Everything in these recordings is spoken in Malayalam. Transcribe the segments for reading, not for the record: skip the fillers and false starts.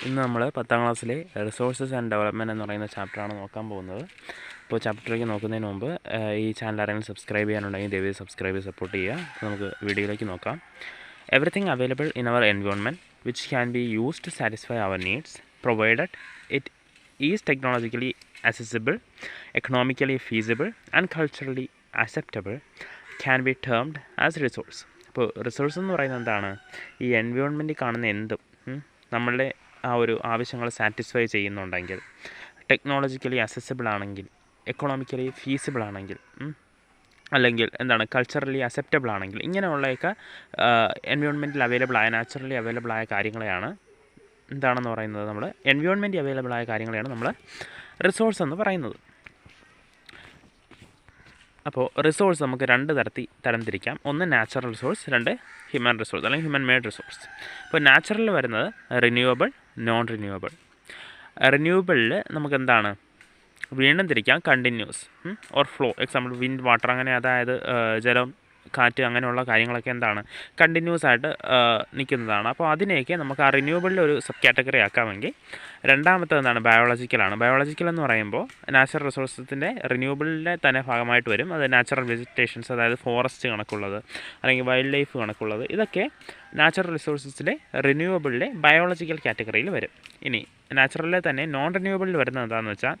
ഇന്ന് നമ്മൾ 10ാം ക്ലാസ്സിലെ റിസോഴ്സസ് ആൻഡ് ഡെവലപ്മെൻറ്റ് എന്ന് പറയുന്ന ചാപ്റ്ററാണ് നോക്കാൻ പോകുന്നത്. അപ്പോൾ ചാപ്റ്ററിലേക്ക് നോക്കുന്നതിന് മുമ്പ് ഈ ചാനൽ ആരെങ്കിലും സബ്സ്ക്രൈബ് ചെയ്യാനുണ്ടെങ്കിൽ ദയവായി സബ്സ്ക്രൈബ് സപ്പോർട്ട് ചെയ്യുക. നമുക്ക് വീഡിയോയിലേക്ക് നോക്കാം. Everything available in our environment which can be used to satisfy our needs provided it is technologically accessible, economically feasible and culturally acceptable can be termed as resource. അപ്പോൾ റിസോഴ്സ് എന്ന് പറയുന്നത് എന്താണ്? ഈ എൻവയോൺമെൻറ്റിൽ കാണുന്ന എന്തും നമ്മളുടെ ആ ഒരു ആവശ്യങ്ങൾ സാറ്റിസ്ഫൈ ചെയ്യുന്നുണ്ടെങ്കിൽ, ടെക്നോളജിക്കലി അക്സസിബിൾ ആണെങ്കിൽ, എക്കണോമിക്കലി ഫീസിബിൾ ആണെങ്കിൽ, അല്ലെങ്കിൽ എന്താണ് കൾച്ചറലി അക്സെപ്റ്റബിൾ ആണെങ്കിൽ, ഇങ്ങനെയുള്ളതൊക്കെ എൻവയോൺമെൻറ്റിൽ അവൈലബിൾ ആയ നാച്ചുറലി അവൈലബിൾ ആയ കാര്യങ്ങളെയാണ് എന്താണെന്ന് പറയുന്നത്. നമ്മൾ എൻവയോൺമെൻറ്റ് അവൈലബിൾ ആയ കാര്യങ്ങളെയാണ് നമ്മൾ റിസോഴ്സ് എന്ന് പറയുന്നത്. അപ്പോൾ റിസോഴ്സ് നമുക്ക് രണ്ട് തരംതിരിക്കാം. ഒന്ന് നാച്ചുറൽ റിസോഴ്സ്, രണ്ട് ഹ്യൂമൻ റിസോഴ്സ് അല്ലെങ്കിൽ ഹ്യൂമൻ മെയ്ഡ് റിസോഴ്സ്. അപ്പോൾ നാച്ചുറൽ വരുന്നത് റിന്യൂവബിൾ, നോൺ റിന്യൂവബിൾ. റിന്യൂവബിളിൽ നമുക്ക് എന്താണ് വീണ്ടും തിരിക്കാം, continuous or flow. Example wind, water, അങ്ങനെ അതായത് ജലം, കാറ്റ്, അങ്ങനെയുള്ള കാര്യങ്ങളൊക്കെ എന്താണ് കണ്ടിന്യൂസ് ആയിട്ട് നിൽക്കുന്നതാണ്. അപ്പോൾ അതിനെയൊക്കെ നമുക്ക് ആ റിന്യൂവബിളിൻ്റെ ഒരു സബ് കാറ്റഗറി ആക്കാമെങ്കിൽ. രണ്ടാമത്തെ എന്താണ് ബയോളജിക്കലാണ്. ബയോളജിക്കൽ എന്ന് പറയുമ്പോൾ നാച്ചുറൽ റിസോഴ്സസിൻ്റെ റിന്യൂവബിളിൻ്റെ തന്നെ ഭാഗമായിട്ട് വരും. അത് നാച്ചുറൽ വെജിറ്റേഷൻസ്, അതായത് ഫോറസ്റ്റ് കണക്കുള്ളത് അല്ലെങ്കിൽ വൈൽഡ് ലൈഫ് കണക്കുള്ളത്, ഇതൊക്കെ നാച്ചുറൽ റിസോഴ്സസിലെ റിന്യൂവബിളിലെ ബയോളജിക്കൽ കാറ്റഗറിയിൽ വരും. ഇനി നാച്ചുറലിലെ തന്നെ നോൺ റിന്യൂവബിളിൽ വരുന്നത് എന്താണെന്ന് വെച്ചാൽ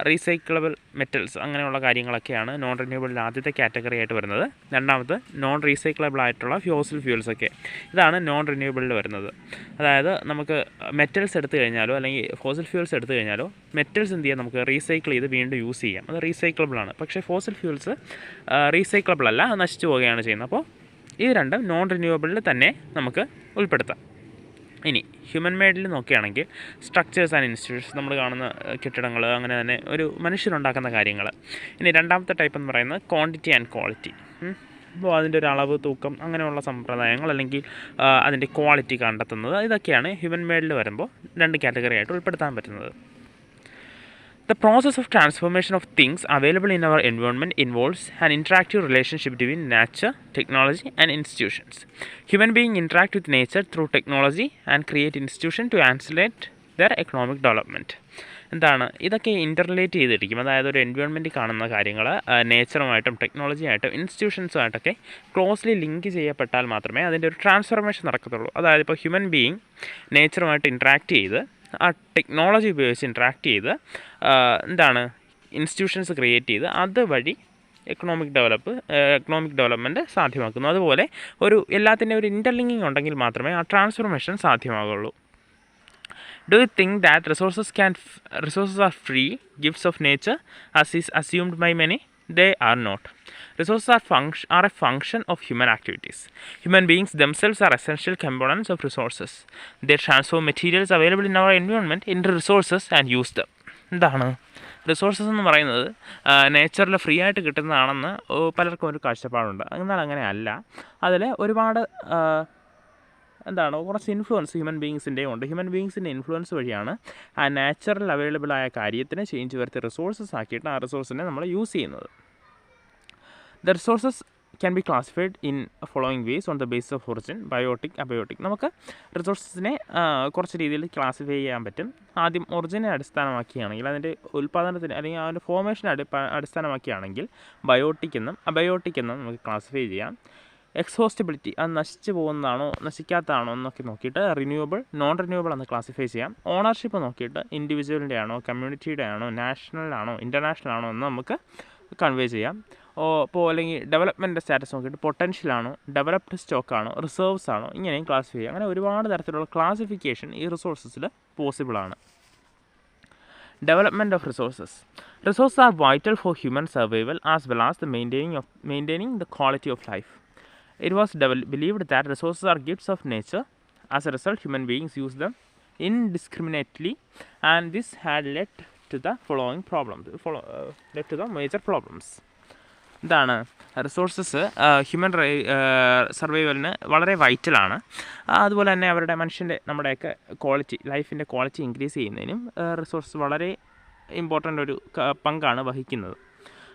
റീസൈക്കിളബിൾ മെറ്റൽസ്, അങ്ങനെയുള്ള കാര്യങ്ങളൊക്കെയാണ് നോൺ റിന്യൂവബിളിൽ ആദ്യത്തെ കാറ്റഗറി ആയിട്ട് വരുന്നത്. രണ്ടാമത് നോൺ റീസൈക്കിളബിൾ ആയിട്ടുള്ള ഫ്യൂസിൽ ഫ്യൂൽസൊക്കെ, ഇതാണ് നോൺ റിന്യൂവബിളിൽ വരുന്നത്. അതായത് നമുക്ക് മെറ്റൽസ് എടുത്തു കഴിഞ്ഞാലോ അല്ലെങ്കിൽ ഫോസിൽ ഫ്യൂൽസ് എടുത്തു കഴിഞ്ഞാലോ മെറ്റൽസ് എന്ത് ചെയ്യാം, നമുക്ക് റീസൈക്കിൾ ചെയ്ത് വീണ്ടും യൂസ് ചെയ്യാം, അത് റീസൈക്കിളബിളാണ്. പക്ഷേ ഫോസിൽ ഫ്യൂൽസ് റീസൈക്കിളബിൾ അല്ല, അത് നശിച്ചു പോവുകയാണ് ചെയ്യുന്നത്. അപ്പോൾ ഇത് രണ്ടും നോൺ റിന്യൂവബിളിൽ തന്നെ നമുക്ക് ഉൾപ്പെടുത്താം. ഇനി ഹ്യൂമൻ മെയ്ഡിൽ നോക്കുകയാണെങ്കിൽ സ്ട്രക്ചേഴ്സ് ആൻഡ് ഇൻസ്റ്റിറ്റ്യൂഷൻസ്, നമ്മൾ കാണുന്ന കെട്ടിടങ്ങൾ, അങ്ങനെ തന്നെ ഒരു മനുഷ്യരുണ്ടാക്കുന്ന കാര്യങ്ങൾ. ഇനി രണ്ടാമത്തെ ടൈപ്പ് എന്ന് പറയുന്നത് ക്വാണ്ടിറ്റി ആൻഡ് ക്വാളിറ്റി. അപ്പോൾ അതിൻ്റെ ഒരു അളവ്, തൂക്കം, അങ്ങനെയുള്ള സമ്പ്രദായങ്ങൾ, അല്ലെങ്കിൽ അതിൻ്റെ ക്വാളിറ്റി കണ്ടെത്തുന്നത്, ഇതൊക്കെയാണ് ഹ്യൂമൻ മെയ്ഡിൽ വരുമ്പോൾ രണ്ട് കാറ്റഗറി ആയിട്ട് ഉൾപ്പെടുത്താൻ പറ്റുന്നത്. The process of transformation of things available in our environment involves an interactive relationship between nature, technology and institutions. Human beings interact with nature through technology and create institutions to accelerate their economic development. എന്താണ് ഇതൊക്കെ ഇൻ്റർറിലേറ്റ് ചെയ്തിരിക്കും. അതായത് ഒരു എൻവയോൺമെൻറ്റിൽ കാണുന്ന കാര്യങ്ങൾ നേച്ചറുമായിട്ടും ടെക്നോളജിയായിട്ടും ഇൻസ്റ്റിറ്റ്യൂഷൻസുമായിട്ടൊക്കെ ക്ലോസ്ലി ലിങ്ക് ചെയ്യപ്പെട്ടാൽ മാത്രമേ അതിൻ്റെ ഒരു ട്രാൻസ്ഫോർമേഷൻ നടക്കത്തുള്ളൂ. അതായത് ഇപ്പോൾ ഹ്യൂമൻ ബീയിങ് നേച്ചറുമായിട്ട് ഇൻട്രാക്ട് ചെയ്ത്, ആ ടെക്നോളജി ഉപയോഗിച്ച് ഇൻട്രാക്ട് ചെയ്ത് എന്താണ് ഇൻസ്റ്റിറ്റ്യൂഷൻസ് ക്രിയേറ്റ് ചെയ്ത് അതുവഴി എക്കണോമിക് ഡെവലപ്മെൻറ്റ് സാധ്യമാക്കുന്നു. അതുപോലെ ഒരു എല്ലാത്തിൻ്റെ ഒരു ഇൻ്റർലിങ്കിങ് ഉണ്ടെങ്കിൽ മാത്രമേ ആ transformation സാധ്യമാകുള്ളൂ. Do you think that resources are free gifts of nature as is assumed by many? They are not. Resources are a function of human activities. Human beings themselves are essential components of resources. They transform materials available in our environment into resources and use them. എന്താണ് റിസോഴ്സസ് എന്ന് പറയുന്നത് നേച്ചറിൽ ഫ്രീ ആയിട്ട് കിട്ടുന്നതാണെന്ന് പലർക്കും ഒരു കാഴ്ചപ്പാടുണ്ട്. എന്നാൽ അങ്ങനെയല്ല. അതിൽ ഒരുപാട് കുറച്ച് ഇൻഫ്ലുവൻസ് ഹ്യൂമൻ ബീയിങ്സിൻ്റെയും ഉണ്ട്. ഹ്യൂമൻ ബീയിങ്സിൻ്റെ ഇൻഫ്ലുവൻസ് വഴിയാണ് ആ നാച്ചുറൽ അവൈലബിൾ ആയ കാര്യത്തിന് ചേഞ്ച് വരുത്തി റിസോഴ്സസ് ആക്കിയിട്ട് ആ റിസോഴ്സിനെ നമ്മൾ യൂസ് ചെയ്യുന്നത്. The resources can be classified in following ways on the basis of origin, biotic, abiotic. നമുക്ക് റിസോഴ്സസിനെ കുറച്ച് രീതിയിൽ ക്ലാസിഫൈ ചെയ്യാൻ പറ്റും. ആദ്യം ഒറിജിനെ അടിസ്ഥാനമാക്കിയാണെങ്കിൽ, അതിൻ്റെ ഉൽപ്പാദനത്തിന് അല്ലെങ്കിൽ അതിൻ്റെ ഫോർമേഷനെ അടിസ്ഥാനമാക്കിയാണെങ്കിൽ ബയോട്ടിക് എന്നും അബയോട്ടിക് എന്നും നമുക്ക് ക്ലാസിഫൈ ചെയ്യാം. എക്സോസ്റ്റബിലിറ്റി, അത് നശിച്ചു പോകുന്നതാണോ നശിക്കാത്തതാണോ എന്നൊക്കെ നോക്കിയിട്ട് റിന്യൂവബിൾ, നോൺ റിന്യൂവബിൾ എന്ന് ക്ലാസിഫൈ ചെയ്യാം. ഓണർഷിപ്പ് നോക്കിയിട്ട് ഇൻഡിവിജ്വലിൻ്റെ ആണോ, കമ്മ്യൂണിറ്റിയുടെ ആണോ, നാഷണലാണോ, ഇൻ്റർനാഷണൽ ആണോ എന്ന് നമുക്ക് കൺവേ ചെയ്യാം. അപ്പോൾ അല്ലെങ്കിൽ ഡെവലപ്മെൻറ്റ് സ്റ്റാറ്റസ് നോക്കിയിട്ട് പൊട്ടൻഷ്യലാണോ, ഡെവലപ്ഡ് സ്റ്റോക്കാണോ, റിസർവ്സ് ആണോ, ഇങ്ങനെയും ക്ലാസിഫൈ ചെയ്യാം. അങ്ങനെ ഒരുപാട് തരത്തിലുള്ള ക്ലാസിഫിക്കേഷൻ ഈ റിസോഴ്സസിൽ പോസിബിളാണ്. Development of resources. Resources are vital for human survival as well as the maintaining the quality of life. It was believed that resources are gifts of nature. As a result, human beings use them indiscriminately, and this had led to the following problems. Led to the major problems. എന്താണ് റിസോഴ്സസ് ഹ്യൂമൻ സർവൈവലിന് വളരെ വൈറ്റലാണ്. അതുപോലെ തന്നെ നമ്മുടെയൊക്കെ ലൈഫിൻ്റെ ക്വാളിറ്റി ഇൻക്രീസ് ചെയ്യുന്നതിനും റിസോഴ്സ് വളരെ ഇമ്പോർട്ടൻ്റ് ഒരു പങ്കാണ് വഹിക്കുന്നത്.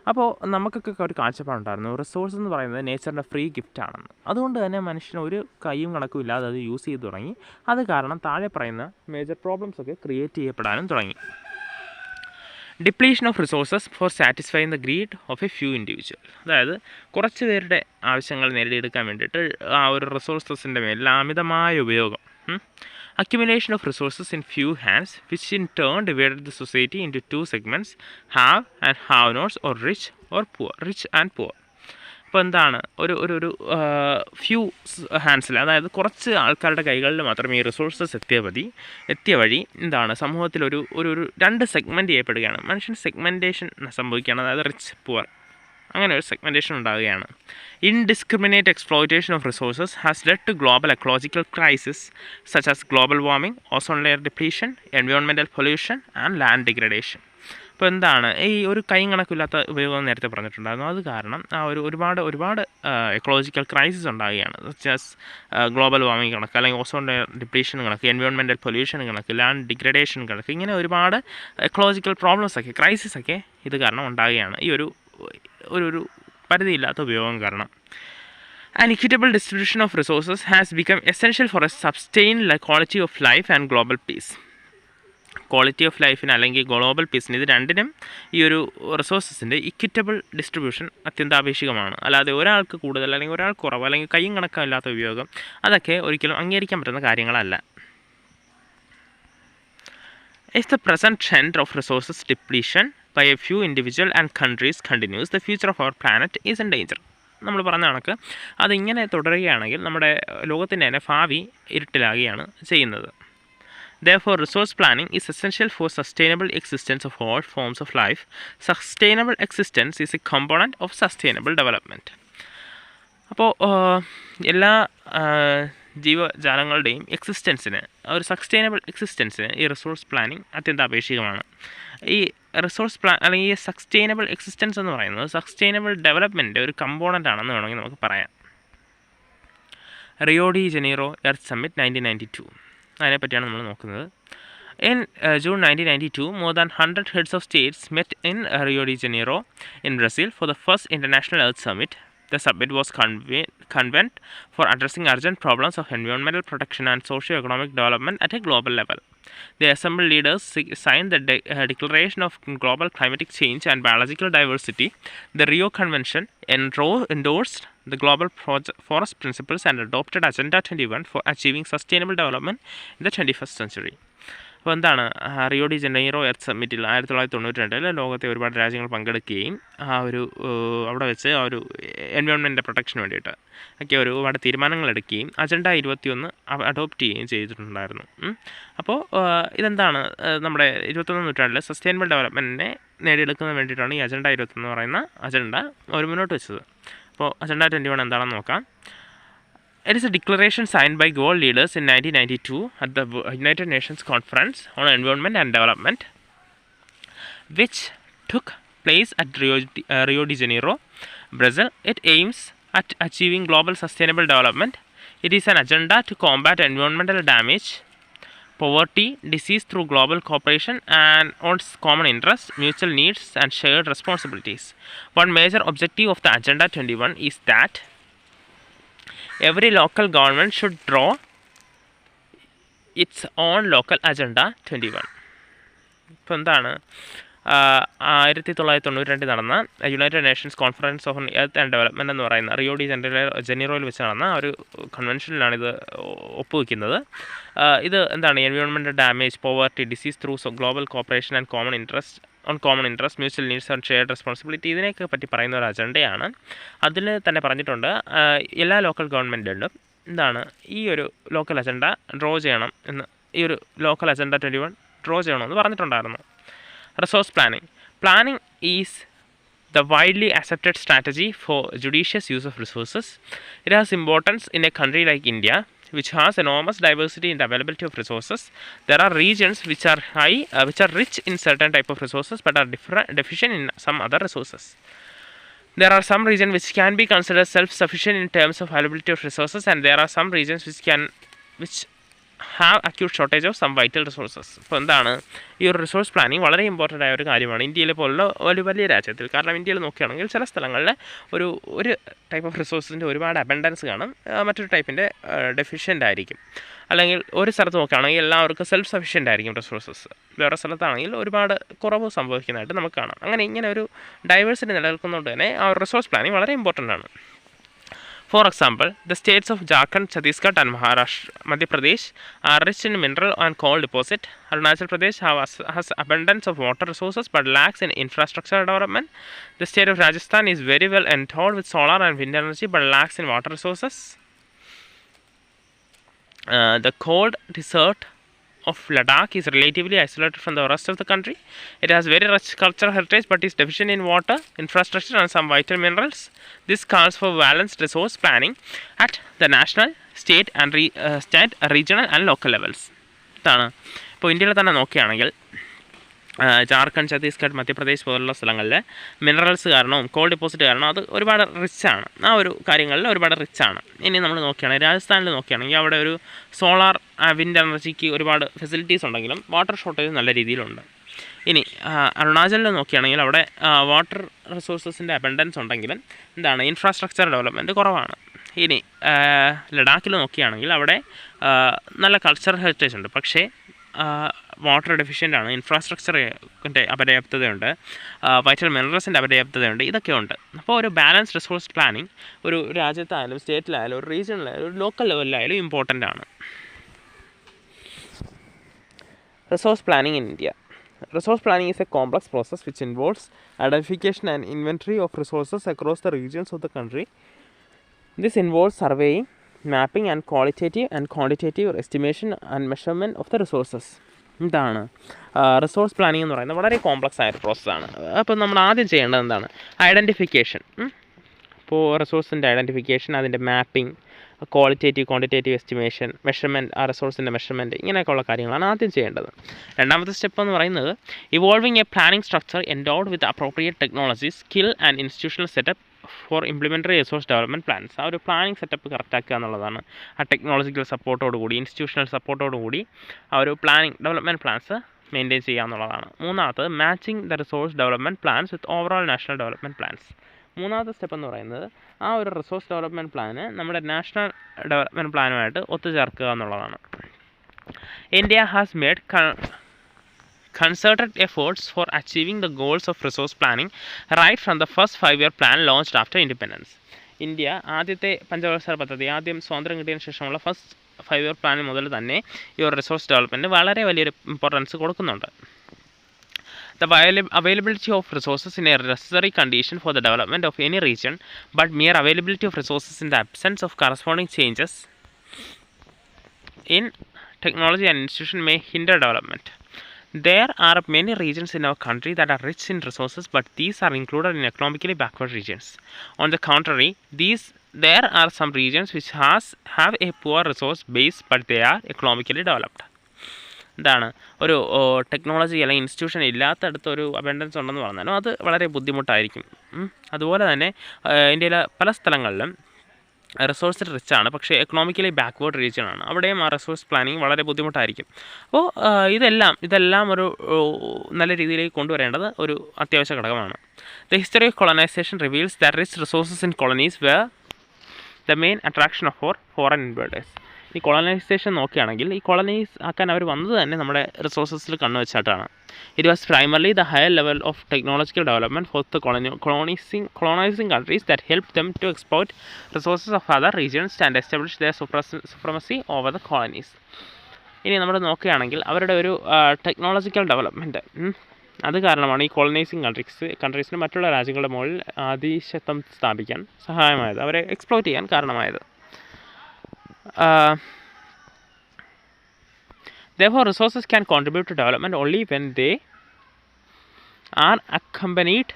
അപ്പോൾ നമുക്കൊക്കെ ഒരു കാഴ്ചപ്പാടുണ്ടായിരുന്നു റിസോഴ്സ് എന്ന് പറയുന്നത് നേച്ചറിൻ്റെ ഫ്രീ ഗിഫ്റ്റ് ആണെന്ന്. അതുകൊണ്ട് തന്നെ മനുഷ്യന് ഒരു കൈയും കണക്കും ഇല്ലാതെ അത് യൂസ് ചെയ്ത് തുടങ്ങി. അത് കാരണം താഴെ പറയുന്ന മേജർ പ്രോബ്ലംസ് ഒക്കെ ക്രിയേറ്റ് ചെയ്യപ്പെടാനും തുടങ്ങി. Depletion of resources four satisfying the greed of A few individual. അതായത് കുറച്ച് പേരുടെ ആവശ്യങ്ങൾ നേടിയെടുക്കാൻ വേണ്ടിയിട്ട് ആ ഒരു റിസോഴ്സസിൻ്റെ മേലിൽ അമിതമായ ഉപയോഗം. Accumulation of resources in few hands, which in turn divided the society into two segments, have and have-nots, or rich and poor. അപ്പോൾ എന്താണ് ഒരു ഫ്യൂ ഹാൻഡ്സിൽ, അതായത് കുറച്ച് ആൾക്കാരുടെ കൈകളിൽ മാത്രമേ ഈ റിസോഴ്സസ് എത്തിയ വഴി എന്താണ് സമൂഹത്തിൽ ഒരു രണ്ട് സെഗ്മെൻറ്റ് ചെയ്യപ്പെടുകയാണ്. മനുഷ്യൻ സെഗ്മെൻറ്റേഷൻ സംഭവിക്കുകയാണ്. അതായത് റിച്ച് പുവർ അങ്ങനെ ഒരു സെഗ്മെൻറ്റേഷൻ ഉണ്ടാകുകയാണ്. Indiscriminate exploitation of resources has led to global ecological crisis such as global warming, ozone layer depletion, environmental pollution and land degradation. അപ്പോൾ എന്താണ് ഈ ഒരു കൈയും കണക്കില്ലാത്ത ഉപയോഗം നേരത്തെ പറഞ്ഞിട്ടുണ്ടായിരുന്നു. അത് കാരണം ആ ഒരുപാട് എക്കോളജിക്കൽ ക്രൈസിസ് ഉണ്ടാകുകയാണ്. സച്ച് ആസ് ഗ്ലോബൽ വാർമിംഗ് കണക്ക്, അല്ലെങ്കിൽ ഓസോൺ ലെയർ ഡിപ്ലീഷൻ കണക്ക്, എൻവയോൺമെൻറ്റൽ പൊല്യൂഷൻ കണക്ക്, ലാൻഡ് ഡിഗ്രഡേഷൻ കണക്ക്, ഇങ്ങനെ ഒരുപാട് എക്കോളജിക്കൽ പ്രോബ്ലംസൊക്കെ ക്രൈസിസൊക്കെ ഇത് കാരണം ഉണ്ടാകുകയാണ് ഈ ഒരു പരിധിയില്ലാത്ത ഉപയോഗം കാരണം. An equitable distribution of resources has become essential for a sustained quality of life and global peace. Quality of ലൈഫിന് അല്ലെങ്കിൽ ഗ്ലോബൽ പീസിന്, ഇത് രണ്ടിനും ഈ ഒരു റിസോഴ്സസിൻ്റെ ഇക്വിറ്റബിൾ ഡിസ്ട്രിബ്യൂഷൻ അത്യന്താപേക്ഷികമാണ്. അല്ലാതെ ഒരാൾക്ക് കൂടുതൽ അല്ലെങ്കിൽ ഒരാൾക്ക് കുറവ് അല്ലെങ്കിൽ കൈയും കണക്കില്ലാത്ത ഉപയോഗം അതൊക്കെ ഒരിക്കലും അംഗീകരിക്കാൻ പറ്റുന്ന കാര്യങ്ങളല്ല. If the present trend of resources depletion by a few individual and countries continues, the future of our planet is in danger. നമ്മൾ പറഞ്ഞ കണക്ക് അതിങ്ങനെ തുടരുകയാണെങ്കിൽ നമ്മുടെ ലോകത്തിൻ്റെ തന്നെ ഭാവി ഇരുട്ടിലാകുകയാണ് ചെയ്യുന്നത്. Therefore, resource planning is essential for sustainable existence of all forms of life. Sustainable existence is a component of sustainable development. അപ്പോൾ എല്ലാ ജീവജാലങ്ങളുടെയും എക്സിസ്റ്റൻസിന്, ഒരു സസ്റ്റൈനബിൾ എക്സിസ്റ്റൻസിന് ഈ റിസോഴ്സ് പ്ലാനിങ് അത്യന്താപേക്ഷികമാണ്. ഈ റിസോഴ്സ് അല്ലെങ്കിൽ ഈ സസ്റ്റൈനബിൾ എക്സിസ്റ്റൻസ് എന്ന് പറയുന്നത് സസ്റ്റൈനബിൾ ഡെവലപ്മെൻറ്റ് ഒരു കമ്പോണൻ്റ് ആണെന്ന് വേണമെങ്കിൽ നമുക്ക് പറയാം. Rio de Janeiro earth summit 1992, അതിനെപ്പറ്റിയാണ് നമ്മൾ നോക്കുന്നത്. In June 1992, more than 100 heads of states met in Rio de Janeiro in Brazil for the first International Earth Summit. The summit was convened for addressing urgent problems of environmental protection and socio-economic development at a global level. The assembled leaders signed the Declaration of Global Climatic Change and Biological Diversity. The Rio Convention endorsed the Global Forest Principles and adopted Agenda 21 for achieving sustainable development in the 21st century. അപ്പോൾ എന്താണ് റിയോ ഡി ജനീറോ എർത്ത് സമ്മിറ്റിൽ 1992 ലോകത്തെ ഒരുപാട് രാജ്യങ്ങൾ പങ്കെടുക്കുകയും അവിടെ വെച്ച് ആ ഒരു എൻവയോൺമെൻറ്റ് പ്രൊട്ടക്ഷന് വേണ്ടിയിട്ട് ഒക്കെ ഒരുപാട് തീരുമാനങ്ങൾ എടുക്കുകയും അജണ്ട 21 അഡോപ്റ്റ് ചെയ്യുകയും ചെയ്തിട്ടുണ്ടായിരുന്നു. അപ്പോൾ ഇതെന്താണ് നമ്മുടെ 21ാം നൂറ്റാണ്ടിൽ സസ്റ്റൈനബിൾ ഡെവലപ്മെൻറ്റിനെ നേടിയെടുക്കുന്നതിന് വേണ്ടിയിട്ടാണ് ഈ അജണ്ട 21 എന്ന് പറയുന്ന അജണ്ട അവർ മുന്നോട്ട് വെച്ചത്. അപ്പോൾ അജണ്ട 21 എന്താണെന്ന് നോക്കാം. It is a declaration signed by world leaders in 1992 at the United Nations Conference on Environment and Development, which took place at Rio de Janeiro, Brazil. It aims at achieving global sustainable development. It is an agenda to combat environmental damage, poverty, disease through global cooperation and on common interests, mutual needs and shared responsibilities. One major objective of the Agenda 21 is that every local government should draw its own local Agenda 21. ഇപ്പോൾ എന്താണ് 1992 നടന്ന United Nations conference on earth and development എന്ന് പറയുന്ന റിയോ ഡി ജനീറോയിൽ വെച്ച് നടന്ന ഒരു കൺവെൻഷനിലാണ് ഇത് ഒപ്പുവെക്കുന്നത്. ഇത് എന്താണ് environmental damage, poverty, disease through global cooperation and common interest, mutual needs and shared responsibility, ഇതിനെയൊക്കെ പറ്റി പറയുന്ന ഒരു അജണ്ടയാണ്. അതിൽ തന്നെ പറഞ്ഞിട്ടുണ്ട് എല്ലാ ലോക്കൽ ഗവൺമെൻറ്റിലും എന്താണ് ഈ ഒരു ലോക്കൽ അജണ്ട ഡ്രോ ചെയ്യണം എന്ന്, ഈ ഒരു ലോക്കൽ അജണ്ട 21 ഡ്രോ ചെയ്യണമെന്ന് പറഞ്ഞിട്ടുണ്ടായിരുന്നു. Resource planning is the widely accepted strategy for judicious use of resources. It has importance in a country like India, which has enormous diversity in the availability of resources. There are regions which are rich in certain type of resources but are deficient in some other resources. There are some regions which can be considered self-sufficient in terms of availability of resources, and there are some regions which have acute shortage of some vital resources. ഇപ്പോൾ എന്താണ് ഈ ഒരു റിസോഴ്സ് പ്ലാനിങ് വളരെ ഇമ്പോർട്ടൻ്റ് ആയ ഒരു കാര്യമാണ് ഇന്ത്യയിലെ പോലുള്ള ഒരു വലിയ രാജ്യത്തിൽ. കാരണം ഇന്ത്യയിൽ നോക്കുകയാണെങ്കിൽ ചില സ്ഥലങ്ങളിൽ ഒരു ടൈപ്പ് ഓഫ് റിസോഴ്സിൻ്റെ ഒരുപാട് അബൻഡൻസ് കാണും, മറ്റൊരു ടൈപ്പിൻ്റെ ഡെഫിഷ്യൻ്റ് ആയിരിക്കും. അല്ലെങ്കിൽ ഒരു സ്ഥലത്ത് നോക്കുകയാണെങ്കിൽ എല്ലാവർക്കും സെൽഫ് സഫിഷ്യൻ്റ് ആയിരിക്കും റിസോഴ്സസ്, വേറെ സ്ഥലത്താണെങ്കിൽ ഒരുപാട് കുറവ് സംഭവിക്കുന്നതായിട്ട് നമുക്ക് കാണാം. അങ്ങനെ ഇങ്ങനെ ഒരു ഡൈവേഴ്സിറ്റി നിലനിൽക്കുന്നതുകൊണ്ട് തന്നെ ആ റിസോഴ്സ് പ്ലാനിങ് വളരെ ഇമ്പോർട്ടൻ്റ് ആണ്. For example, the states of Jharkhand, Chhattisgarh and Madhya Pradesh are rich in mineral and coal deposit. Arunachal Pradesh has abundance of water resources but lacks in infrastructure development. The state of Rajasthan is very well endowed with solar and wind energy but lacks in water resources. The cold desert of Ladakh is relatively isolated from the rest of the country. It has very rich cultural heritage but is deficient in water, infrastructure and some vital minerals. This calls for balanced resource planning at the national, state, regional and local levels. ഇതാണ് ഇപ്പോൾ ഇന്ത്യയിൽ തന്നെ നോക്കുകയാണെങ്കിൽ ജാർഖണ്ഡ്, ഛത്തീസ്ഗഡ്, മധ്യപ്രദേശ് പോലുള്ള സ്ഥലങ്ങളിൽ മിനറൽസ് കാരണവും കോൾ ഡെപ്പോസിറ്റ് കാരണം അത് ഒരുപാട് റിച്ചാണ്. ആ ഒരു കാര്യങ്ങളിൽ ഒരുപാട് റിച്ചാണ്. ഇനി നമ്മൾ നോക്കുകയാണെങ്കിൽ രാജസ്ഥാനിൽ നോക്കുകയാണെങ്കിൽ അവിടെ ഒരു സോളാർ വിൻഡ് എനർജിക്ക് ഒരുപാട് ഫെസിലിറ്റീസ് ഉണ്ടെങ്കിലും വാട്ടർ ഷോർട്ടേജ് നല്ല രീതിയിലുണ്ട്. ഇനി അരുണാചലിൽ നോക്കുകയാണെങ്കിൽ അവിടെ വാട്ടർ റിസോഴ്സസിൻ്റെ അബൻഡൻസ് ഉണ്ടെങ്കിലും എന്താണ് ഇൻഫ്രാസ്ട്രക്ചർ ഡെവലപ്മെൻറ്റ് കുറവാണ്. ഇനി ലഡാക്കിൽ നോക്കുകയാണെങ്കിൽ അവിടെ നല്ല കൾച്ചറൽ ഹെറിറ്റേജ് ഉണ്ട്, പക്ഷേ വാട്ടർ ഡെഫിഷ്യൻ്റ് ആണ്, ഇൻഫ്രാസ്ട്രക്ചറിൻ്റെ അപര്യാപ്തതയുണ്ട്, വൈറ്റൽ മിനറൽസിൻ്റെ അപര്യാപ്തതയുണ്ട്, ഇതൊക്കെ ഉണ്ട്. അപ്പോൾ ഒരു ബാലൻസ്ഡ് റിസോഴ്സ് പ്ലാനിങ് ഒരു രാജ്യത്തായാലും സ്റ്റേറ്റിലായാലും ഒരു റീജിയണിലായാലും ഒരു ലോക്കൽ ലെവലിലായാലും ഇമ്പോർട്ടൻ്റ് ആണ്. Resource planning in India. Resource planning is a complex process which involves identification and inventory of resources across the regions of the country. This involves surveying, mapping and qualitative and quantitative estimation and measurement of the resources. എന്താണ് റിസോഴ്സ് പ്ലാനിങ് എന്ന് പറയുന്നത് വളരെ കോംപ്ലക്സ് ആയൊരു പ്രോസസ്സാണ്. അപ്പോൾ നമ്മൾ ആദ്യം ചെയ്യേണ്ടത് എന്താണ് ഐഡൻറ്റിഫിക്കേഷൻ. ഇപ്പോൾ റിസോഴ്സിൻ്റെ ഐഡൻറ്റിഫിക്കേഷൻ, അതിൻ്റെ mapping, qualitative quantitative estimation, measurement, ആ റിസോഴ്സിൻ്റെ മെഷർമെൻറ്റ്, ഇങ്ങനെയൊക്കെയുള്ള കാര്യങ്ങളാണ് ആദ്യം ചെയ്യേണ്ടത്. രണ്ടാമത്തെ സ്റ്റെപ്പ് എന്ന് പറയുന്നത് evolving a planning structure endowed with appropriate technology, skill and institutional setup for implementary resource development plans. ആ ഒരു പ്ലാനിങ് സെറ്റപ്പ് കറക്റ്റാക്കുക എന്നുള്ളതാണ്. ആ ടെക്നോളജിക്കൽ സപ്പോർട്ടോടുകൂടി ഇൻസ്റ്റിറ്റ്യൂഷണൽ സപ്പോർട്ടോടുകൂടി ആ ഒരു പ്ലാനിങ് ഡെവലപ്മെൻറ്റ് പ്ലാൻസ് മെയിൻറ്റെയിൻ ചെയ്യുക എന്നുള്ളതാണ്. മൂന്നാമത്തത് matching the resource development plans with overall national development plans. മൂന്നാമത്തെ സ്റ്റെപ്പ് എന്ന് പറയുന്നത് ആ ഒരു റിസോഴ്സ് ഡെവലപ്മെൻറ്റ് പ്ലാന് നമ്മുടെ നാഷണൽ ഡെവലപ്മെൻറ്റ് പ്ലാനുമായിട്ട് ഒത്തുചേർക്കുക എന്നുള്ളതാണ്. India has made concerted efforts for achieving the goals of resource planning right from the first 5-year plan launched after independence. India ആദ്യത്തെ പഞ്ചവത്സര പദ്ധതി ആദ്യം സ്വാതന്ത്ര്യം കിട്ടിയതിന് ശേഷമുള്ള ഫസ്റ്റ് 5-year പ്ലാൻ മുതൽ തന്നെ ഈ ഒരു റിസോഴ്സ് ഡെവലപ്മെൻറ്റ് വളരെ വലിയൊരു ഇമ്പോർട്ടൻസ് കൊടുക്കുന്നുണ്ട്. The availability of resources is a necessary condition for the development of any region, but mere availability of resources in the absence of corresponding changes in technology and institution may hinder development. There are many regions in our country that are rich in resources, but these are included in economically backward regions. On the contrary, there are some regions which have a poor resource base, but they are economically developed. എന്താണ് ഒരു ടെക്നോളജി അല്ലെങ്കിൽ ഇൻസ്റ്റിറ്റ്യൂഷൻ ഇല്ലാത്തടത്തൊരു അബൻഡൻസ് ഉണ്ടെന്ന് പറഞ്ഞാലും അത് വളരെ ബുദ്ധിമുട്ടായിരിക്കും. അതുപോലെ തന്നെ ഇന്ത്യയിലെ പല സ്ഥലങ്ങളിലും റിസോഴ്സ് റിച്ച് ആണ്, പക്ഷേ എക്കണോമിക്കലി ബാക്ക്വേർഡ് റീജിയനാണ്. അവിടെയും ആ റിസോഴ്സ് പ്ലാനിങ് വളരെ ബുദ്ധിമുട്ടായിരിക്കും. അപ്പോൾ ഇതെല്ലാം ഒരു നല്ല രീതിയിലേക്ക് കൊണ്ടുവരേണ്ടത് ഒരു അത്യാവശ്യ ഘടകമാണ്. The history of colonization reveals that rich resources in colonies were the main attraction of foreign invaders. ഈ കൊളനൈസേഷൻ നോക്കുകയാണെങ്കിൽ ഈ കോളനൈസ് ആക്കാൻ അവർ വന്നത് തന്നെ നമ്മുടെ റിസോഴ്സസിൽ കണ്ണുവെച്ചായിട്ടാണ്. It was primarily the higher level of technological development for the colonizing countries that helped them to exploit resources of other regions and establish their supremacy over the colonies. ഇനി നമ്മൾ നോക്കുകയാണെങ്കിൽ അവരുടെ ഒരു ടെക്നോളജിക്കൽ ഡെവലപ്മെൻറ്റ് അത് കാരണമാണ് ഈ കോളനൈസിങ് കൺട്രീസിന് മറ്റുള്ള രാജ്യങ്ങളുടെ മുകളിൽ ആധിപത്യം സ്ഥാപിക്കാൻ സഹായമായത്, അവരെ എക്സ്പ്ലോയിറ്റ് ചെയ്യാൻ കാരണമായത്. Therefore, resources can contribute to development only when they are accompanied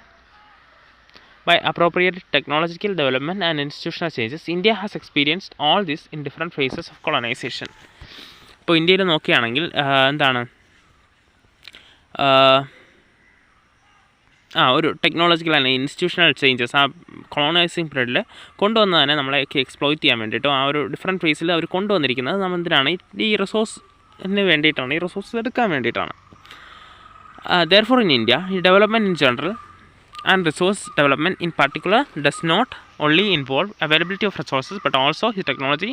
by appropriate technological development and institutional changes. India has experienced all this in different phases of colonization. ഇപ്പോൾ ഇന്ത്യയിൽ നോക്കുകയാണെങ്കിൽ എന്താണ് ഒരു ടെക്നോളജിക്കൽ അല്ലെങ്കിൽ ഇൻസ്റ്റിറ്റ്യൂഷണൽ ചേഞ്ചസ് ആ കൊളോണൈസിങ് പീരീഡിൽ കൊണ്ടുവന്ന് തന്നെ നമ്മളെയൊക്കെ എക്സ്പ്ലോയിറ്റ് ചെയ്യാൻ വേണ്ടിയിട്ടും ആ ഒരു ഡിഫറെൻറ്റ് ഫേസിൽ അവർ കൊണ്ടുവന്നിരിക്കുന്നത് നമ്മൾ എന്തിനാണ് ഈ റിസോഴ്സിന് വേണ്ടിയിട്ടാണ്, ഈ റിസോഴ്സ് എടുക്കാൻ വേണ്ടിയിട്ടാണ്. Therefore, in India, development in general and resource development in particular does not only involve availability of resources but also technology,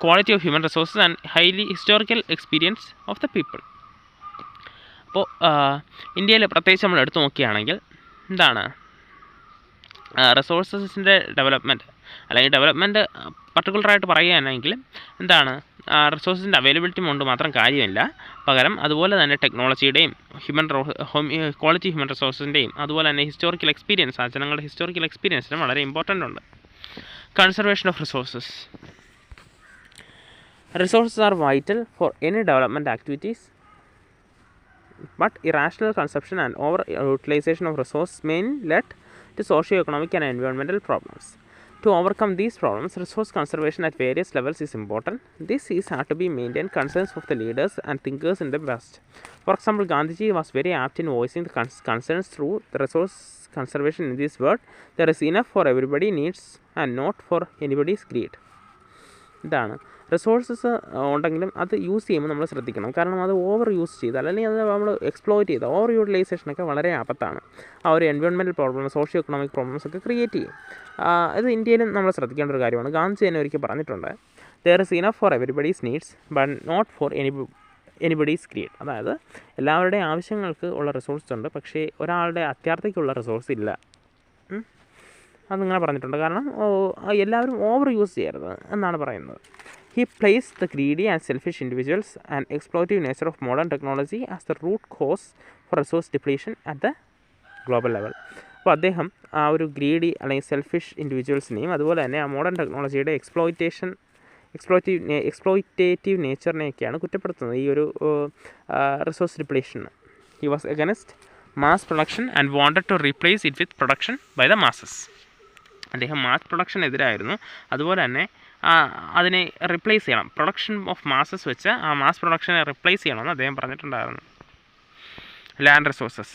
quality of human resources and highly historical experience of the people. അപ്പോൾ ഇന്ത്യയിൽ പ്രത്യേകിച്ച് നമ്മൾ എടുത്തു നോക്കുകയാണെങ്കിൽ എന്താണ് റിസോഴ്സസിൻ്റെ ഡെവലപ്മെൻറ്റ് അല്ലെങ്കിൽ ഡെവലപ്മെൻറ്റ് പർട്ടിക്കുലറായിട്ട് പറയുകയാണെങ്കിൽ എന്താണ് റിസോഴ്സിൻ്റെ അവൈലബിലിറ്റി കൊണ്ട് മാത്രം കാര്യമില്ല, പകരം അതുപോലെ തന്നെ ടെക്നോളജിയുടെയും ക്വാളിറ്റി ഹ്യൂമൻ റിസോഴ്സിൻ്റെയും അതുപോലെ തന്നെ ഹിസ്റ്റോറിക്കൽ എക്സ്പീരിയൻസ്, ആ ജനങ്ങളുടെ ഹിസ്റ്റോറിക്കൽ എക്സ്പീരിയൻസിനും വളരെ ഇമ്പോർട്ടൻ്റ് ഉണ്ട്. Conservation of resources. Resources R vital for any development activities, but irrational consumption and over utilization of resources may lead to socio-economic and environmental problems. To overcome these problems, resource conservation at various levels is important. This is had to be maintained concerns of the leaders and thinkers in the West. For example, Gandhiji was very apt in voicing the concerns through the resource conservation in this word. There is enough for everybody's needs and not for anybody's greed. ഇതാണ് റിസോഴ്സസ് ഉണ്ടെങ്കിലും അത് യൂസ് ചെയ്യുമ്പോൾ നമ്മൾ ശ്രദ്ധിക്കണം. കാരണം അത് ഓവർ യൂസ് ചെയ്താൽ അല്ലെങ്കിൽ അത് നമ്മൾ എക്സ്പ്ലോയിറ്റ് ചെയ്താൽ ഓവർ യൂട്ടിലൈസേഷനൊക്കെ വളരെ ആപത്താണ്. ആ ഒരു environmental problems, socio economic problems ഒക്കെ ക്രിയേറ്റ് ചെയ്യും. ഇത് ഇന്ത്യയിലും നമ്മൾ ശ്രദ്ധിക്കേണ്ട ഒരു കാര്യമാണ്. ഗാന്ധി തന്നെ ഒരിക്കൽ പറഞ്ഞിട്ടുണ്ട്, there is enough for everybody's needs but not for anybody's greed. അതായത് എല്ലാവരുടെയും ആവശ്യങ്ങൾക്ക് ഉള്ള റിസോഴ്സ് ഉണ്ട്, പക്ഷേ ഒരാളുടെ അത്യാർത്ഥിക്കുള്ള റിസോഴ്സ് ഇല്ല. അതിങ്ങനെ പറഞ്ഞിട്ടുണ്ട്. കാരണം എല്ലാവരും ഓവർ യൂസ് ചെയ്യരുത് എന്നാണ് പറയുന്നത്. He placed the greedy and selfish individuals and exploitative nature of modern technology as the root cause for resource depletion at the global level. അപ്പോൾ അദ്ദേഹം ആ ഒരു ഗ്രീഡി അല്ലെങ്കിൽ സെൽഫിഷ് ഇൻഡിവിജ്വൽസിനെയും അതുപോലെ തന്നെ ആ മോഡേൺ ടെക്നോളജിയുടെ എക്സ്പ്ലോയിറ്റേറ്റീവ് നേച്ചറിനെയൊക്കെയാണ് കുറ്റപ്പെടുത്തുന്നത് ഈ ഒരു റിസോഴ്സ് ഡിപ്ലീഷന്. He was against mass production and wanted to replace it with production by the masses. അദ്ദേഹം മാസ് പ്രൊഡക്ഷനെതിരായിരുന്നു. അതുപോലെ തന്നെ അതിനെ റിപ്ലേസ് ചെയ്യണം, പ്രൊഡക്ഷൻ ഓഫ് മാസസ് വെച്ച് ആ മാസ് പ്രൊഡക്ഷനെ റിപ്ലേസ് ചെയ്യണമെന്ന് അദ്ദേഹം പറഞ്ഞിട്ടുണ്ടായിരുന്നു. Land resources.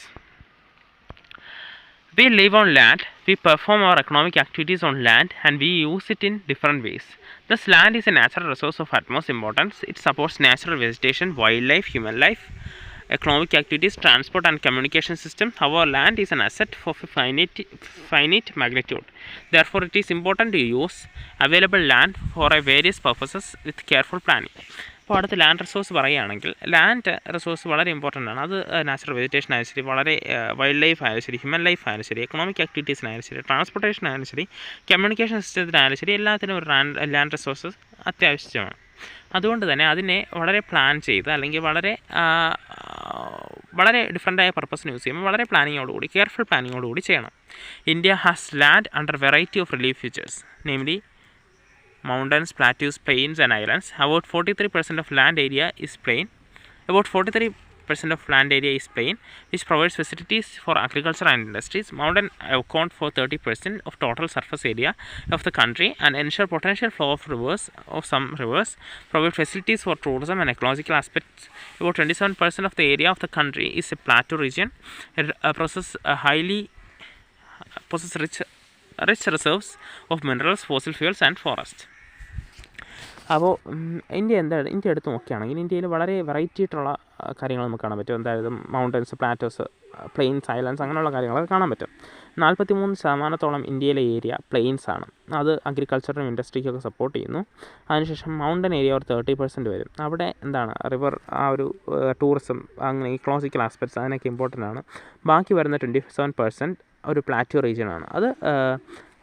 We live on land, we perform our economic activities on land and we use it in different ways. Thus, land is a natural resource of utmost importance. It supports natural vegetation, wildlife, human life, economic activities, transport and communication system. However, land is an asset of a finite magnitude. Therefore, it is important to use available land for various purposes with careful planning. അപ്പോൾ അടുത്ത് ലാൻഡ് റിസോഴ്സ് പറയുകയാണെങ്കിൽ ലാൻഡ് റിസോഴ്സ് വളരെ ഇമ്പോർട്ടൻ്റ് ആണ്. അത് നാച്ചുറൽ വെജിറ്റേഷൻ ആയാലും ശരി, വളരെ വൈൽഡ് ലൈഫ് ആയാലും ശരി, ഹ്യൂമൻ ലൈഫ് ആയാലും ശരി, എക്കണോമിക് ആക്ടിവിറ്റീസിനായാലും ശരി, ട്രാൻസ്പോർട്ടേഷൻ ആയാലും ശരി, കമ്മ്യൂണിക്കേഷൻ സിസ്റ്റത്തിനായാലും ശരി, എല്ലാത്തിനും ഒരു ലാൻഡ് റിസോഴ്സസ് അത്യാവശ്യമാണ്. അതുകൊണ്ട് തന്നെ അതിനെ വളരെ പ്ലാൻ ചെയ്ത് അല്ലെങ്കിൽ വളരെ ഡിഫറൻ്റായ പർപ്പസിന് യൂസ് ചെയ്യുമ്പോൾ വളരെ പ്ലാനിങ്ങോടുകൂടി, കെയർഫുൾ പ്ലാനിങ്ങോടുകൂടി ചെയ്യണം. India has land under variety of relief features, namely mountains, plateaus, plains and islands. About 43% of land area is plain. About 43% of land area is plain, which provides facilities for agriculture and industries. Mountain account for 30% of total surface area of the country and ensure potential flow of rivers. Of some rivers provide facilities for tourism and ecological aspects. About 27% of the area of the country is a plateau region. It possesses rich reserves of minerals, fossil fuels and forest. അപ്പോൾ ഇന്ത്യ എടുത്ത് നോക്കുകയാണെങ്കിൽ ഇന്ത്യയിൽ വളരെ വെറൈറ്റി ആയിട്ടുള്ള കാര്യങ്ങൾ നമുക്ക് കാണാൻ പറ്റും. അതായത് മൗണ്ടൻസ്, പ്ലാറ്റോസ്, പ്ലെയിൻസ്, ഐലൻഡ്സ് അങ്ങനെയുള്ള കാര്യങ്ങളൊക്കെ കാണാൻ പറ്റും. 43% ഇന്ത്യയിലെ ഏരിയ പ്ലെയിൻസ് ആണ്. അത് അഗ്രികൾച്ചറിനും ഇൻഡസ്ട്രിക്കൊക്കെ സപ്പോർട്ട് ചെയ്യുന്നു. അതിനുശേഷം മൗണ്ടൻ ഏരിയ ഒരു 30% വരും. അവിടെ എന്താണ് റിവർ, ആ ഒരു ടൂറിസം, അങ്ങനെ ഇക്കോളജിക്കൽ ആസ്പെക്ട്സ് അതിനൊക്കെ ഇമ്പോർട്ടൻ്റ് ആണ്. ബാക്കി വരുന്ന 27% ഒരു പ്ലാറ്റോ റീജിയനാണ്. അത്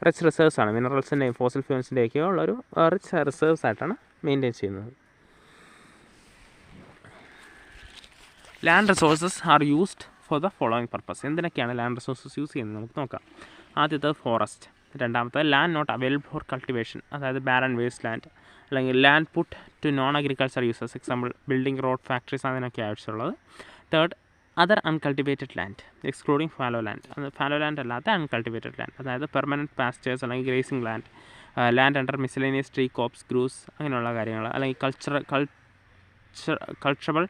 റിച്ച് റിസേർവ്സ് ആണ്, മിനറൽസിൻ്റെയും ഫോസിൽ ഫ്യൂൽസിൻ്റെയൊക്കെ ഉള്ളൊരു റിച്ച് റിസേർവ്സ് ആയിട്ടാണ് മെയിൻറ്റെയിൻ ചെയ്യുന്നത്. Land resources are used for the following purpose. എന്തിനൊക്കെയാണ് ലാൻഡ് റിസോഴ്സസ് യൂസ് ചെയ്യുന്നത് നമുക്ക് നോക്കാം. ആദ്യത്തേത് ഫോറസ്റ്റ്, രണ്ടാമത്തേത് land not available for cultivation, അതായത് ബാരൻ വേസ്റ്റ് ലാൻഡ്, അല്ലെങ്കിൽ land put to non agriculture uses, example building, road, factories അതിനൊക്കെ ആവശ്യമുള്ളത്. Third, other uncultivated land excluding fallow land, fallow land അല്ലാത്ത അൺകൾട്ടിവേറ്റഡ് ലാൻഡ്, അതായത് പെർമനൻറ്റ് പാസ്റ്റേഴ്സ് അല്ലെങ്കിൽ grazing land, land under miscellaneous tree corps, grooves അങ്ങനെയുള്ള കാര്യങ്ങൾ, അല്ലെങ്കിൽ കൾച്ചറബിൾ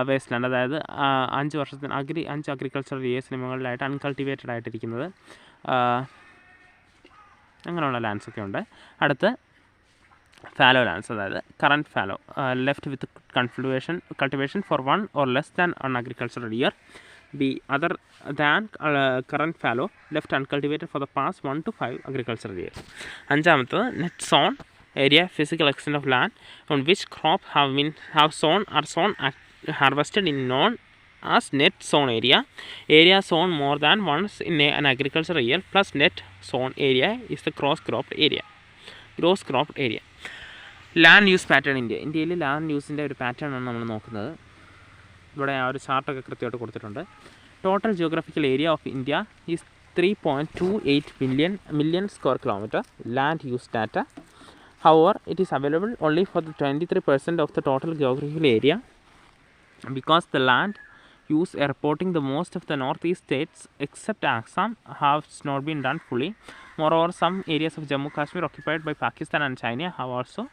വേസ്റ്റ് ലാൻഡ്, അതായത് 5 വർഷത്തിന് 5 അഗ്രികൾച്ചറൽ ഇയേഴ്സിന് മുകളിലായിട്ട് അൺകൾട്ടിവേറ്റഡ് ആയിട്ടിരിക്കുന്നത്, അങ്ങനെയുള്ള ലാൻഡ്സൊക്കെ ഉണ്ട്. അടുത്ത് ഫാലോ ലാൻഡ്സ്, അതായത് current fallow, left with cultivation for 1 or less than an agricultural year. B, other than current fallow, left uncultivated for the past 1 to 5 agricultural years. അഞ്ചാമത്തത് net sown area, physical extent of land on which crop are sown harvested in known as net sown area. Area sown more than once in an agricultural year plus net sown area is the gross cropped area. Land use pattern ഇന്ത്യയിൽ ലാൻഡ് യൂസിൻ്റെ ഒരു പാറ്റേൺ ആണ് നമ്മൾ നോക്കുന്നത്. ഇവിടെ ആ ഒരു ചാർട്ടൊക്കെ കൃത്യമായിട്ട് കൊടുത്തിട്ടുണ്ട്. Total geographical area of India is 3.28 million square kilometer. Land use data. However, it is available only for the 23% of the total geographical area because the land use reporting the most of the northeast states except Assam has not been done fully. Moreover, some areas of Jammu Kashmir occupied by Pakistan and China have also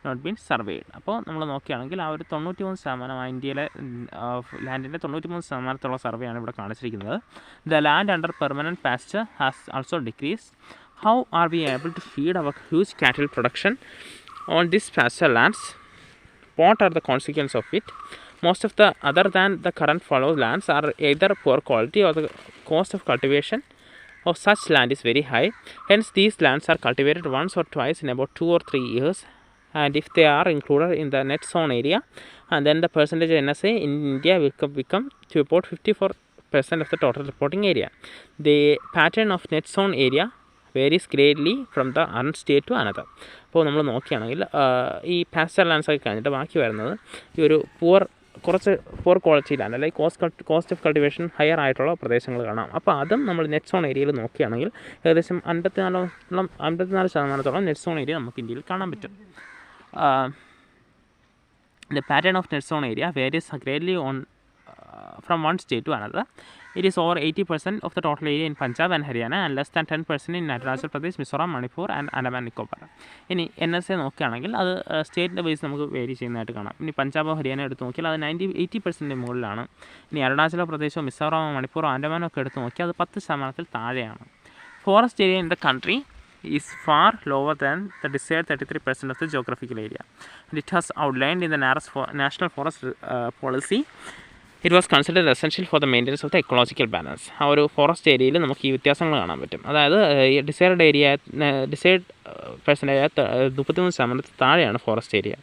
not been surveyed. അപ്പോൾ നമ്മൾ നോക്കുകയാണെങ്കിൽ ആ ഒരു 93% ഇന്ത്യയിലെ ലാൻഡിൻ്റെ 93% സർവേയാണ് ഇവിടെ കാണിച്ചിരിക്കുന്നത്. The land under permanent Pasteur has also decreased. How are we able to feed our huge cattle production on this pasture lands? What are the consequences of it? Most of the other than the current fallow lands are either poor quality or the cost of cultivation of such land is very high. Hence, these lands are cultivated once or twice in about 2 or 3 years. And if they are included in the net zone area, and then the percentage of NSA in India will become to about 54% of the total reporting area. The pattern of net zone area varies greatly from the one state to another. അപ്പോൾ നമ്മൾ നോക്കുകയാണെങ്കിൽ ഈ പാസ്റ്റർ ലാൻഡ്സ് ഒക്കെ കഴിഞ്ഞിട്ട് ബാക്കി വരുന്നത് ഈ ഒരു കുറച്ച് പുവർ ക്വാളിറ്റി ലാൻഡ് അല്ലെങ്കിൽ കോസ്റ്റ് ഓഫ് കൾട്ടിവേഷൻ ഹയർ ആയിട്ടുള്ള പ്രദേശങ്ങൾ കാണാം. അപ്പോൾ അതും നമ്മൾ നെറ്റ് സോൺ ഏരിയയിൽ നോക്കുകയാണെങ്കിൽ ഏകദേശം 54% നെറ്റ് സോൺ ഏരിയ നമുക്ക് ഇന്ത്യയിൽ കാണാൻ പറ്റും. The pattern of net zone area varies greatly from one state to another. It is over 80% of the total area in Punjab and Haryana and less than 10% in Arunachal Pradesh, Mizoram, Manipur and Andaman Nicobar. ഇനി NSA നോക്കുകയാണെങ്കിൽ അത് സ്റ്റേറ്റിൻ്റെ ബേസ് നമുക്ക് വേരി ചെയ്യുന്നതായിട്ട് കാണാം. ഇനി പഞ്ചാബോ ഹരിയാന എടുത്ത് നോക്കിയാൽ അത് 80% മുകളിലാണ്. ഇനി അരുണാചൽ പ്രദേശോ മിസോറാമോ മണിപ്പൂറോ ആൻഡമാനോ ഒക്കെ എടുത്ത് നോക്കിയാൽ അത് 10% താഴെയാണ്. Forest area in the country is far lower than the desired 33% of the geographical area. And it has outlined in the National Forest Policy. It was considered essential for the maintenance of the ecological balance. ആ ഒരു ഫോറസ്റ്റ് ഏരിയയിൽ നമുക്ക് ഈ വ്യത്യാസങ്ങൾ കാണാൻ പറ്റും. അതായത് ഡിസൈഡ് പെർസെൻറ്റേജ് 33% താഴെയാണ് forest area.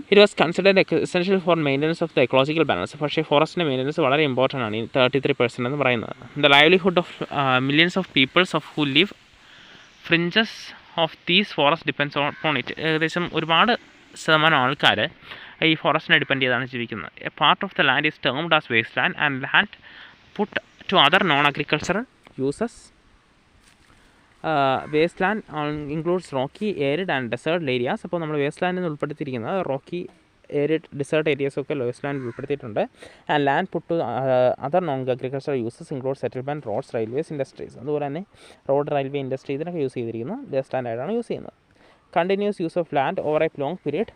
It was considered essential for maintenance of the ecological balance. പക്ഷേ ഫോറസ്റ്റിൻ്റെ മെയിൻ്റനൻസ് വളരെ ഇമ്പോർട്ടൻ്റ് ആണ് ഈ 33% എന്ന് പറയുന്നത്. The livelihood of millions of peoples of who live fringes of these forest depends on it. ഏകദേശം ഒരുപാട് ശതമാനം ആൾക്കാർ ഈ ഫോറസ്റ്റിനെ ഡിപ്പെൻഡ് ചെയ്താണ് ജീവിക്കുന്നത്. A part of the land is termed as waste land and land put to other non agricultural uses. Waste land includes rocky, arid and desert areas. അപ്പോൾ നമ്മൾ വേസ്റ്റ് ലാൻഡിൽ നിന്ന് ഉൾപ്പെടുത്തിയിരിക്കുന്നത് റോക്കി, ഏരിഡ്, ഡെസേർട്ട് ഏരിയാസൊക്കെ വേസ്റ്റ് ലാൻഡിൽ ഉൾപ്പെടുത്തിയിട്ടുണ്ട്. And land put to other non agricultural uses include settlement, roads, railways, industries. അതുപോലെ തന്നെ റോഡ്, റെയിൽവേ, ഇൻഡസ്ട്രി ഇതിനൊക്കെ യൂസ് ചെയ്തിരിക്കുന്നത് വേസ്റ്റ് ലാൻഡായിട്ടാണ് യൂസ് ചെയ്യുന്നത്. Continuous use of land over a long period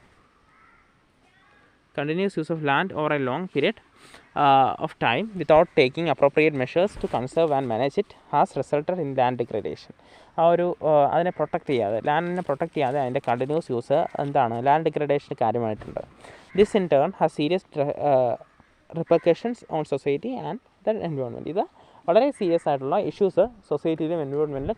of time without taking appropriate measures to conserve and manage it has resulted in land degradation. ആ ഒരു അതിനെ ലാൻഡിനെ പ്രൊട്ടക്റ്റ് ചെയ്യാതെ അതിൻ്റെ കണ്ടിന്യൂസ് യൂസ് ലാൻഡ് ഡിഗ്രഡേഷന് കാര്യമായിട്ടുണ്ട്. This in turn has serious repercussions on society and the environment. ഇത് വളരെ സീരിയസ് ആയിട്ടുള്ള ഇഷ്യൂസ് സൊസൈറ്റിയിലും എൻവയോൺമെൻറ്റിലും